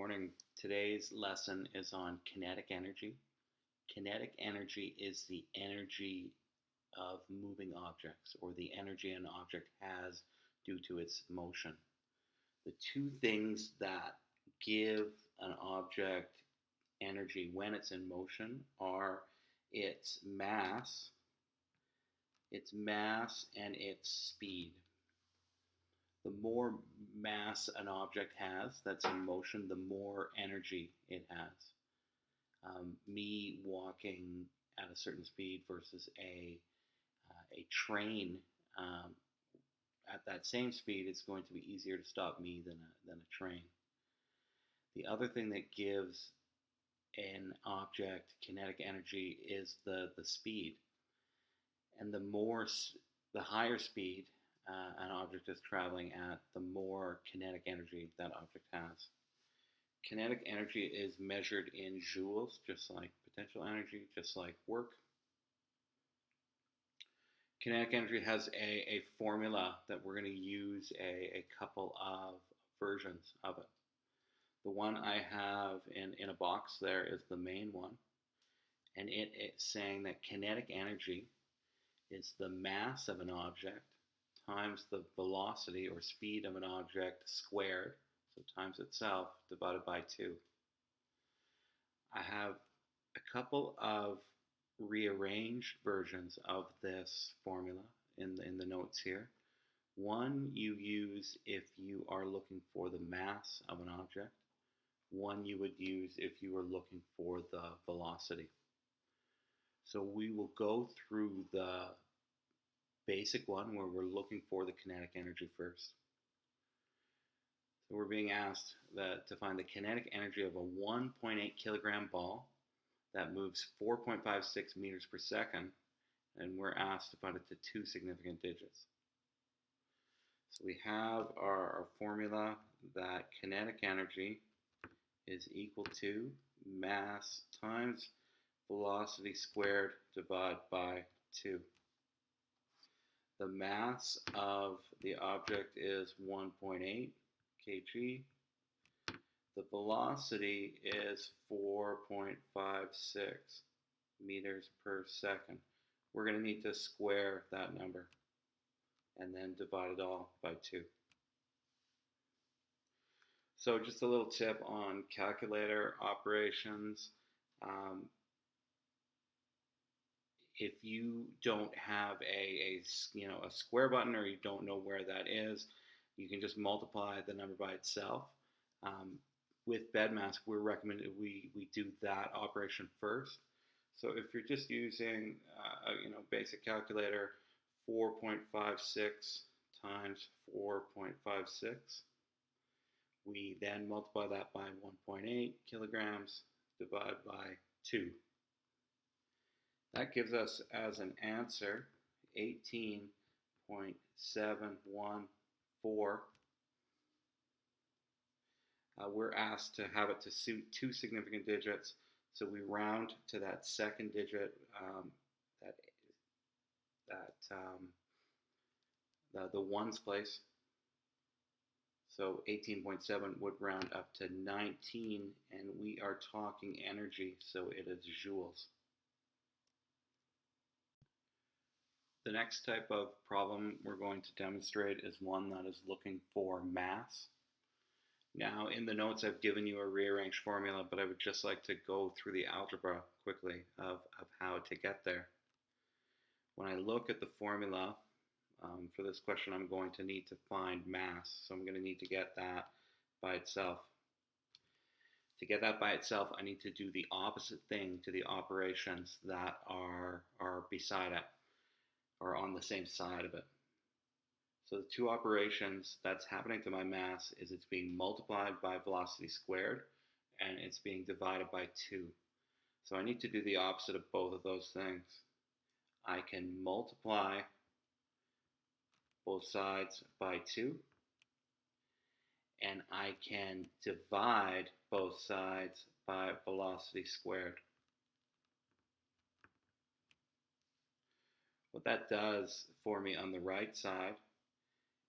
Morning. Today's lesson is on kinetic energy. Kinetic energy is the energy of moving objects, or the energy an object has due to its motion. The two things that give an object energy when it's in motion are its mass and its speed. The more mass an object has that's in motion, the more energy it has. Me walking at a certain speed versus a train at that same speed, it's going to be easier to stop me than a train. The other thing that gives an object kinetic energy is the speed. And the higher speed an object is traveling at, the more kinetic energy that object has. Kinetic energy is measured in joules, just like potential energy, just like work. Kinetic energy has a formula that we're going to use a couple of versions of it. The one I have in a box there is the main one, and it's saying that kinetic energy is the mass of an object times the velocity or speed of an object squared, so times itself, divided by 2. I have a couple of rearranged versions of this formula in the notes here. One you use if you are looking for the mass of an object. One you would use if you were looking for the velocity. So we will go through the basic one where we're looking for the kinetic energy first. So we're being asked to find the kinetic energy of a 1.8 kilogram ball that moves 4.56 meters per second, and we're asked to find it to 2 significant digits. So we have our formula that kinetic energy is equal to mass times velocity squared divided by 2. The mass of the object is 1.8 kg. The velocity is 4.56 meters per second. We're going to need to square that number and then divide it all by 2. So just a little tip on calculator operations. If you don't have a square button, or you don't know where that is, you can just multiply the number by itself. With BEDMAS, we're recommended we do that operation first. So if you're just using basic calculator, 4.56 times 4.56, we then multiply that by 1.8 kilograms, divide by 2. That gives us as an answer 18.714. We're asked to have it to suit 2 significant digits, so we round to that second digit, the ones place. So 18.7 would round up to 19, and we are talking energy, so it is joules. The next type of problem we're going to demonstrate is one that is looking for mass. Now, in the notes I've given you a rearranged formula, but I would just like to go through the algebra quickly of how to get there. When I look at the formula for this question, I'm going to need to find mass, so I'm going to need to get that by itself. To get that by itself, I need to do the opposite thing to the operations that are beside it, or on the same side of it. So the 2 operations that's happening to my mass is it's being multiplied by velocity squared, and it's being divided by 2. So I need to do the opposite of both of those things. I can multiply both sides by 2, and I can divide both sides by velocity squared. What that does for me on the right side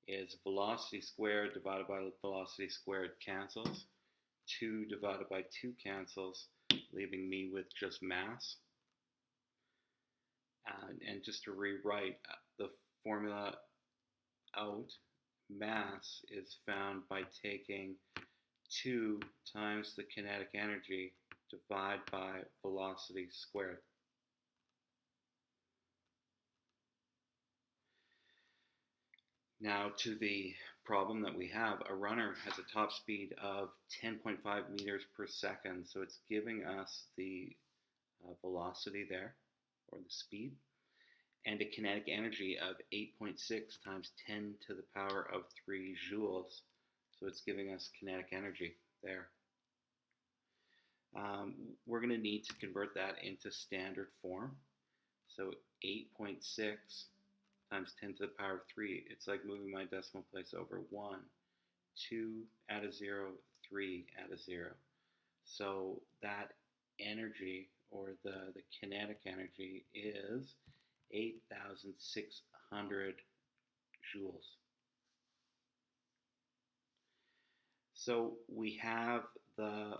is velocity squared divided by velocity squared cancels. 2 divided by 2 cancels, leaving me with just mass. And just to rewrite the formula out, mass is found by taking 2 times the kinetic energy divided by velocity squared. Now to the problem that we have. A runner has a top speed of 10.5 meters per second, so it's giving us the velocity there, or the speed, and a kinetic energy of 8.6 times 10 to the power of 3 joules. So it's giving us kinetic energy there. We're going to need to convert that into standard form. So 8.6 times 10 to the power of 3, it's like moving my decimal place over 1, 2, add a 0, 3, add a 0. So that energy, or the kinetic energy, is 8,600 joules. So we have the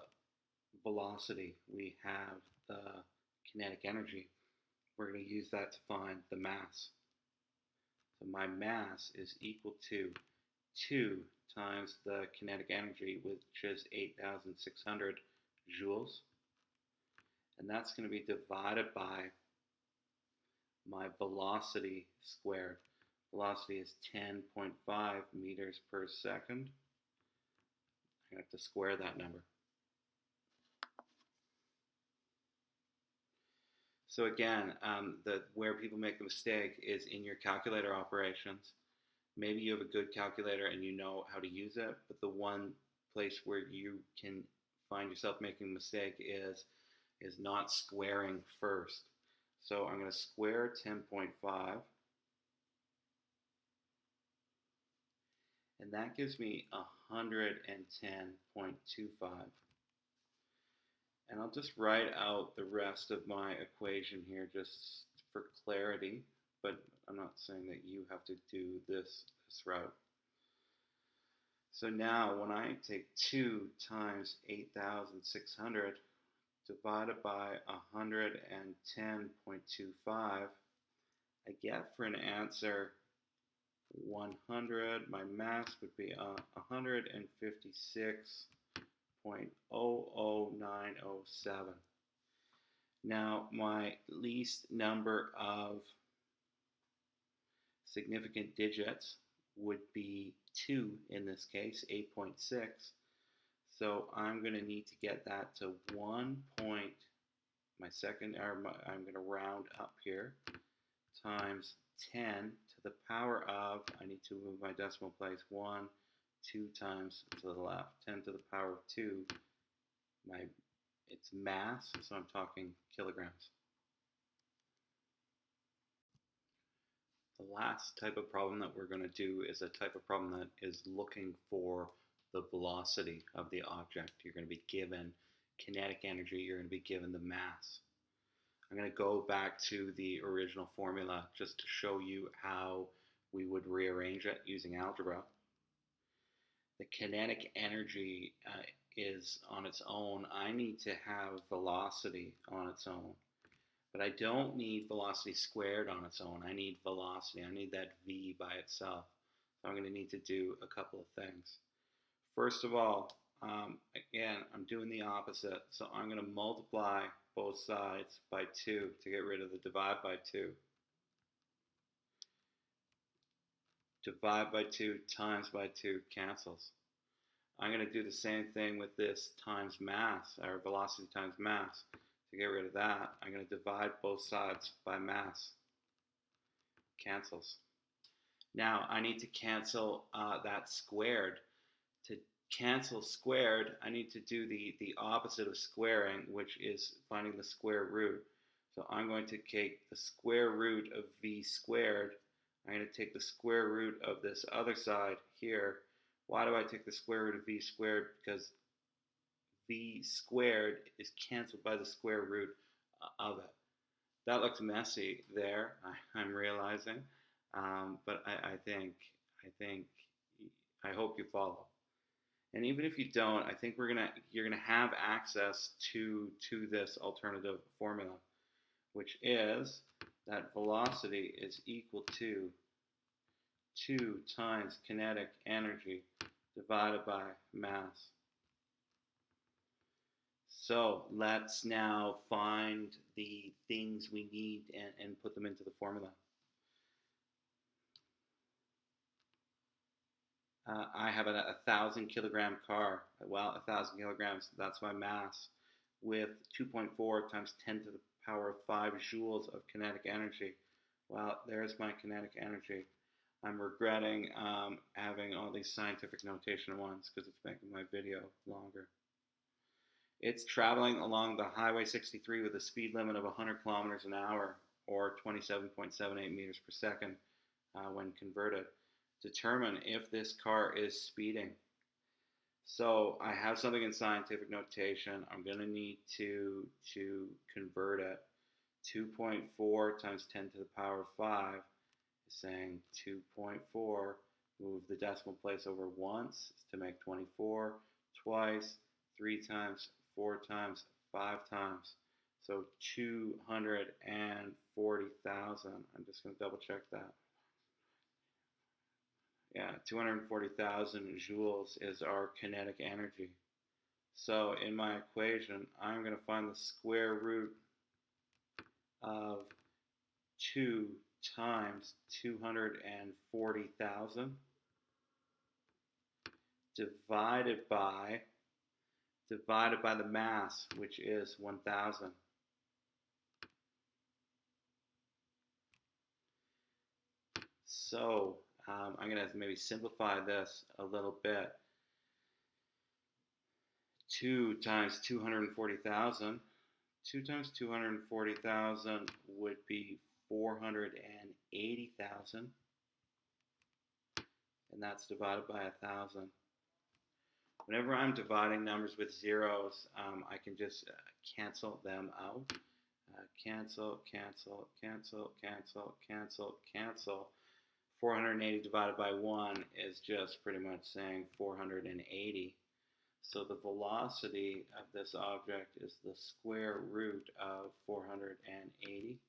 velocity, we have the kinetic energy. We're going to use that to find the mass. So my mass is equal to 2 times the kinetic energy, which is 8,600 joules. And that's going to be divided by my velocity squared. Velocity is 10.5 meters per second. I have to square that number. So again, where people make the mistake is in your calculator operations. Maybe you have a good calculator and you know how to use it, but the one place where you can find yourself making a mistake is not squaring first. So I'm going to square 10.5, and that gives me 110.25. And I'll just write out the rest of my equation here just for clarity, but I'm not saying that you have to do this route. So now when I take 2 times 8,600 divided by 110.25, I get for an answer 100. My mass would be 156.00907. Now my least number of significant digits would be 2 in this case, 8.6. So I'm going to need to get that to 1 point, I'm going to round up here, times 10 to the power of, I need to move my decimal place, 1, 2 times to the left, 10 to the power of 2, it's mass, so I'm talking kilograms. The last type of problem that we're going to do is a type of problem that is looking for the velocity of the object. You're going to be given kinetic energy, you're going to be given the mass. I'm going to go back to the original formula just to show you how we would rearrange it using algebra. The kinetic energy is on its own. I need to have velocity on its own. But I don't need velocity squared on its own. I need velocity. I need that v by itself. So I'm going to need to do a couple of things. First of all, again, I'm doing the opposite. So I'm going to multiply both sides by 2 to get rid of the divide by 2. Divide by 2 times by 2 cancels. I'm going to do the same thing with this times mass, or velocity times mass. To get rid of that, I'm going to divide both sides by mass. Cancels. Now I need to cancel that squared. To cancel squared, I need to do the opposite of squaring, which is finding the square root. So I'm going to take the square root of v squared. I'm going to take the square root of this other side here. Why do I take the square root of v squared? Because v squared is canceled by the square root of it. That looks messy there, I'm realizing, but I hope you follow. And even if you don't, I think you're gonna have access to this alternative formula, which is that velocity is equal to 2 times kinetic energy divided by mass. So let's now find the things we need and put them into the formula. I have a 1,000 kilogram car. Well, 1,000 kilograms, that's my mass, with 2.4 times 10 to the power of 5 joules of kinetic energy. Well, there's my kinetic energy. I'm regretting having all these scientific notation ones because it's making my video longer. It's traveling along the Highway 63 with a speed limit of 100 kilometers an hour or 27.78 meters per second when converted. Determine if this car is speeding. So I have something in scientific notation. I'm going to need to convert it. 2.4 times 10 to the power of 5 is saying 2.4. Move the decimal place over once to make 24. Twice, 3 times, 4 times, 5 times. So 240,000. I'm just going to double check that. Yeah, 240,000 joules is our kinetic energy. So in my equation, I'm going to find the square root of 2 times 240,000 divided by the mass, which is 1,000. So I'm going to maybe simplify this a little bit. 2 times 240,000. 2 times 240,000 would be 480,000. And that's divided by 1,000. Whenever I'm dividing numbers with zeros, I can just cancel them out. Cancel, cancel, cancel, cancel, cancel, cancel. 480 divided by 1 is just pretty much saying 480. So the velocity of this object is the square root of 480.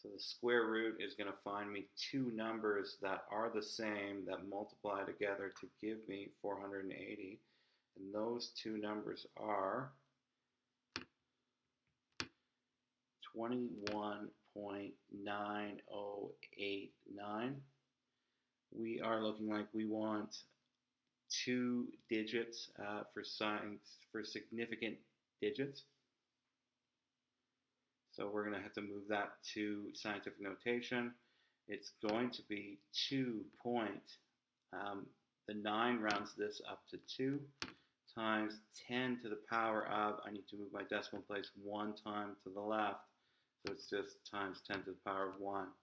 So the square root is going to find me two numbers that are the same that multiply together to give me 480. And those two numbers are 21.9089. We are looking like we want 2 digits for significant digits. So we're going to have to move that to scientific notation. It's going to be 2 point, the 9 rounds this up to 2, times 10 to the power of, I need to move my decimal place 1 time to the left, so it's just times 10 to the power of 1.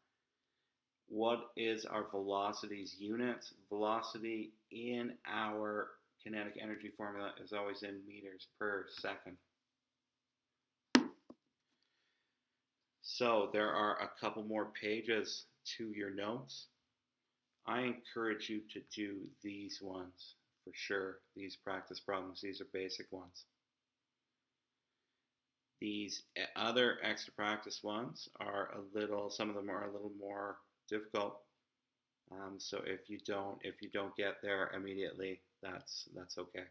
What is our velocity's units? Velocity in our kinetic energy formula is always in meters per second. So there are a couple more pages to your notes. I encourage you to do these ones for sure. These practice problems, these are basic ones. These other extra practice ones are some of them are a little more difficult. So if you don't get there immediately, that's okay.